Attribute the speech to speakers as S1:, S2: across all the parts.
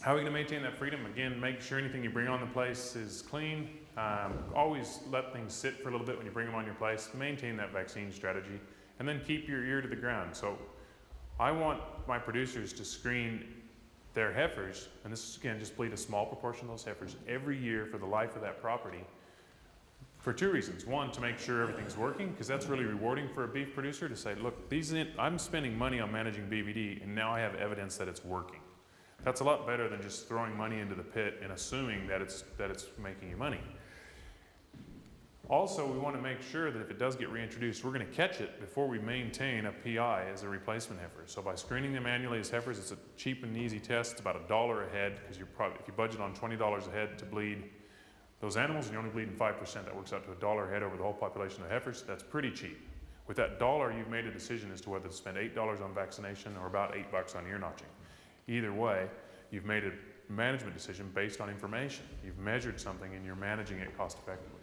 S1: How are we going to maintain that freedom? Again, make sure anything you bring on the place is clean. Always let things sit for a little bit when you bring them on your place. Maintain that vaccine strategy, and then keep your ear to the ground. So I want my producers to screen their heifers, and this is, again, just bleed a small proportion of those heifers every year for the life of that property, for two reasons. One, to make sure everything's working, because that's really rewarding for a beef producer to say, look, I'm spending money on managing BVD, and now I have evidence that it's working. That's a lot better than just throwing money into the pit and assuming that it's making you money. Also, we want to make sure that if it does get reintroduced, we're going to catch it before we maintain a PI as a replacement heifer. So by screening them annually as heifers, it's a cheap and easy test. It's about $1 a head, because if you budget on $20 a head to bleed those animals, and you're only bleeding 5%, that works out to $1 a head over the whole population of heifers. That's pretty cheap. With that $1, you've made a decision as to whether to spend $8 on vaccination or about $8 on ear notching. Either way, you've made a management decision based on information. You've measured something and you're managing it cost effectively.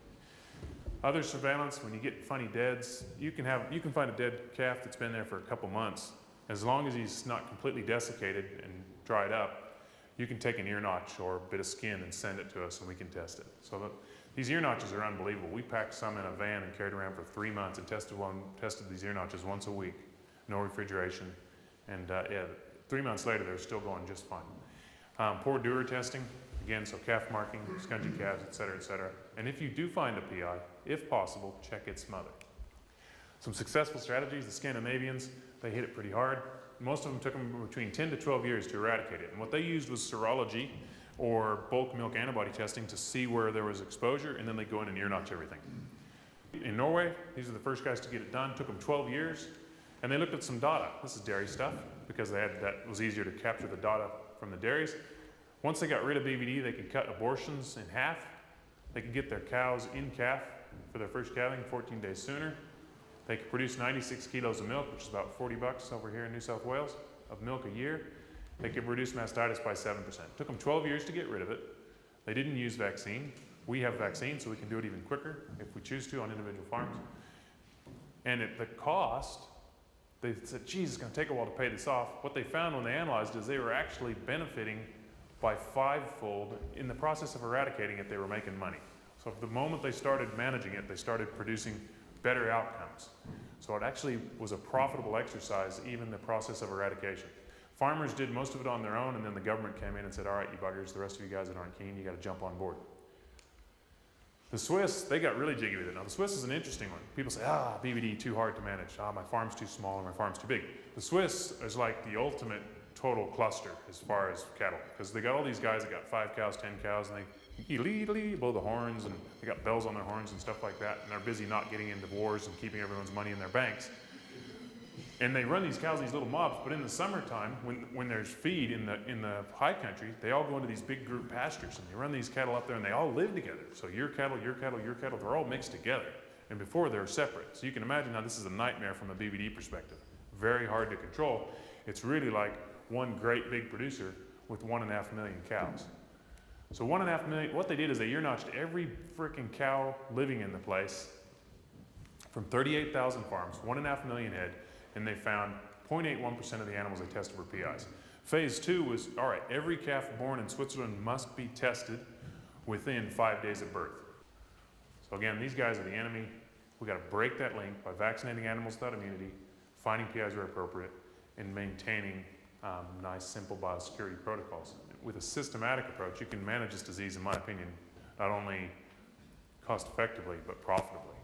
S1: Other surveillance, when you get funny deads, you can find a dead calf that's been there for a couple months. As long as he's not completely desiccated and dried up, you can take an ear notch or a bit of skin and send it to us and we can test it. So these ear notches are unbelievable. We packed some in a van and carried around for 3 months and tested these ear notches once a week, no refrigeration. And 3 months later, they're still going just fine. Poor doer testing, again, so calf marking, scungy calves, et cetera, et cetera. And if you do find a PI, if possible, check its mother. Some successful strategies, the Scandinavians, they hit it pretty hard. Most of them took them between 10 to 12 years to eradicate it. And what they used was serology or bulk milk antibody testing to see where there was exposure, and then they go in and ear notch everything. In Norway, these are the first guys to get it done. Took them 12 years, and they looked at some data. This is dairy stuff, because that was easier to capture the data from the dairies. Once they got rid of BVD, they could cut abortions in half. They could get their cows in calf for their first calving 14 days sooner. They could produce 96 kilos of milk, which is about $40 over here in New South Wales, of milk a year. They could reduce mastitis by 7%. It took them 12 years to get rid of it. They didn't use vaccine. We have vaccine, so we can do it even quicker if we choose to on individual farms. And at the cost, they said, geez, it's going to take a while to pay this off. What they found when they analyzed is they were actually benefiting by 5-fold. In the process of eradicating it, they were making money. So the moment they started managing it, they started producing better outcomes. So it actually was a profitable exercise, even the process of eradication. Farmers did most of it on their own, and then the government came in and said, all right, you buggers, the rest of you guys that aren't keen, you got to jump on board. The Swiss, they got really jiggy with it. Now, the Swiss is an interesting one. People say, BVD too hard to manage. My farm's too small or my farm's too big. The Swiss is like the ultimate total cluster as far as cattle, because they got all these guys that got 5 cows, 10 cows, and they blow the horns, and they got bells on their horns and stuff like that, and they're busy not getting into wars and keeping everyone's money in their banks. And they run these cows, these little mobs, but in the summertime, when there's feed in the high country, they all go into these big group pastures, and they run these cattle up there, and they all live together. So your cattle, your cattle, your cattle, they're all mixed together. And before, they're separate. So you can imagine how this is a nightmare from a BVD perspective. Very hard to control. It's really like one great big producer with 1.5 million cows. So 1.5 million, what they did is they ear notched every freaking cow living in the place from 38,000 farms, 1.5 million head, and they found 0.81% of the animals they tested were PIs. Phase 2 was, all right, every calf born in Switzerland must be tested within 5 days of birth. So again, these guys are the enemy. We got to break that link by vaccinating animals without immunity, finding PIs where appropriate, and maintaining nice, simple biosecurity protocols. With a systematic approach, you can manage this disease, in my opinion, not only cost effectively, but profitably.